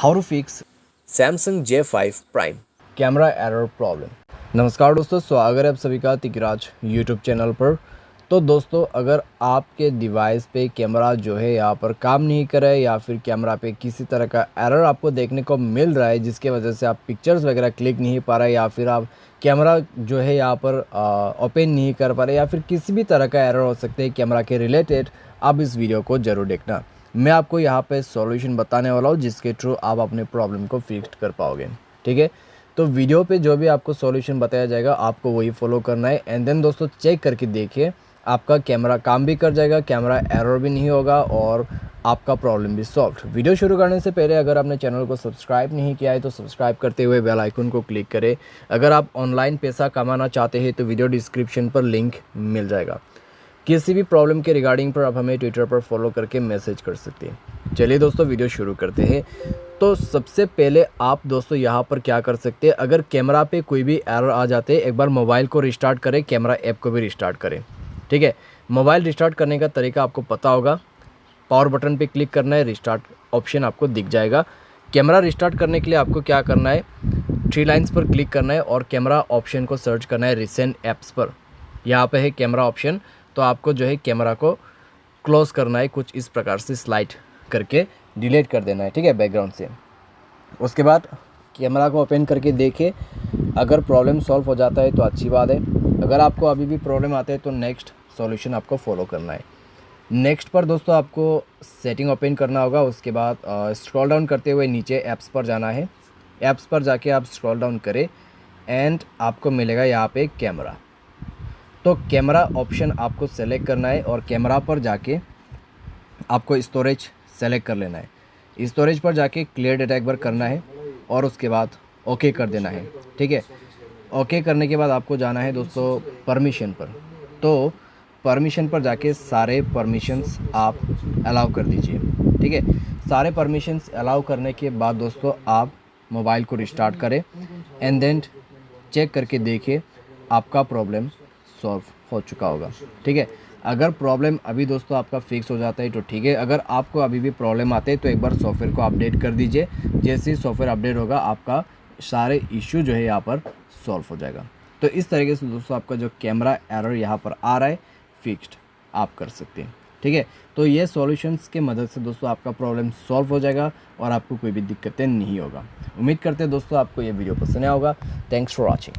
How to fix Samsung J5 Prime। Camera error problem. नमस्कार दोस्तों, स्वागत है आप सभी का तिकराज यूट्यूब चैनल पर। तो दोस्तों, अगर आपके डिवाइस पे कैमरा जो है यहाँ पर काम नहीं कर रहा है या फिर कैमरा पे किसी तरह का एरर आपको देखने को मिल रहा है जिसके वजह से आप पिक्चर्स वगैरह क्लिक नहीं पा रहे या फिर आप कैमरा जो है यहाँ पर ओपन नहीं कर पा रहे या फिर किसी भी तरह का एरर हो सकते हैं कैमरा के रिलेटेड, आप इस वीडियो को ज़रूर देखना। मैं आपको यहाँ पे सॉल्यूशन बताने वाला हूँ जिसके थ्रू आप अपने प्रॉब्लम को फिक्स कर पाओगे। ठीक है, तो वीडियो पे जो भी आपको सॉल्यूशन बताया जाएगा आपको वही फॉलो करना है। एंड देन दोस्तों चेक करके देखिए, आपका कैमरा काम भी कर जाएगा, कैमरा एरर भी नहीं होगा और आपका प्रॉब्लम भी सॉल्व। वीडियो शुरू करने से पहले अगर आपने चैनल को सब्सक्राइब नहीं किया है तो सब्सक्राइब करते हुए बेल आइकन को क्लिक करें। अगर आप ऑनलाइन पैसा कमाना चाहते हैं तो वीडियो डिस्क्रिप्शन पर लिंक मिल जाएगा। किसी भी प्रॉब्लम के रिगार्डिंग पर आप हमें ट्विटर पर फॉलो करके मैसेज कर सकते हैं। चलिए दोस्तों वीडियो शुरू करते हैं। तो सबसे पहले आप दोस्तों यहाँ पर क्या कर सकते हैं, अगर कैमरा पे कोई भी एरर आ जाते हैं, एक बार मोबाइल को रिस्टार्ट करें, कैमरा ऐप को भी रिस्टार्ट करें। ठीक है, मोबाइल रिस्टार्ट करने का तरीका आपको पता होगा। पावर बटन पे क्लिक करना है, रिस्टार्ट ऑप्शन आपको दिख जाएगा। कैमरा रिस्टार्ट करने के लिए आपको क्या करना है, 3 लाइन्स पर क्लिक करना है और कैमरा ऑप्शन को सर्च करना है रिसेंट ऐप्स पर। यहाँ पे है कैमरा ऑप्शन, तो आपको जो है कैमरा को क्लोज़ करना है, कुछ इस प्रकार से स्लाइड करके डिलीट कर देना है। ठीक है, बैकग्राउंड से। उसके बाद कैमरा को ओपन करके देखिए, अगर प्रॉब्लम सॉल्व हो जाता है तो अच्छी बात है। अगर आपको अभी भी प्रॉब्लम आते हैं तो नेक्स्ट सॉल्यूशन आपको फॉलो करना है। नेक्स्ट पर दोस्तों आपको सेटिंग ओपन करना होगा। उसके बाद स्क्रॉल डाउन करते हुए नीचे ऐप्स पर जाना है। ऐप्स पर जाके आप स्क्रॉल डाउन करें एंड आपको मिलेगा यहाँ पे कैमरा। तो कैमरा ऑप्शन आपको सेलेक्ट करना है और कैमरा पर जाके आपको स्टोरेज सेलेक्ट कर लेना है। स्टोरेज पर जाके क्लियर डेटा एक बार करना है और उसके बाद ओके कर देना है। ठीक है, ओके करने के बाद आपको जाना है दोस्तों परमिशन पर। तो परमिशन पर जाके सारे परमिशंस आप अलाउ कर दीजिए। ठीक है, सारे परमिशंस अलाउ करने के बाद दोस्तों आप मोबाइल को रिस्टार्ट करें एंड देन चेक करके देखिए आपका प्रॉब्लम सॉल्व हो चुका होगा। ठीक है, अगर प्रॉब्लम अभी दोस्तों आपका फिक्स हो जाता है तो ठीक है, अगर आपको अभी भी प्रॉब्लम आते हैं तो एक बार सॉफ्टवेयर को अपडेट कर दीजिए। जैसे ही सॉफ्टवेयर अपडेट होगा आपका सारे इश्यू जो है यहाँ पर सॉल्व हो जाएगा। तो इस तरीके से दोस्तों आपका जो कैमरा एरर यहाँ पर आ रहा है फिक्स्ड आप कर सकते हैं। ठीक है, तो ये सॉल्यूशंस के मदद से दोस्तों आपका प्रॉब्लम सॉल्व हो जाएगा और आपको कोई भी दिक्कतें नहीं होगा। उम्मीद करते हैं दोस्तों आपको ये वीडियो पसंद आया होगा। Thanks for watching.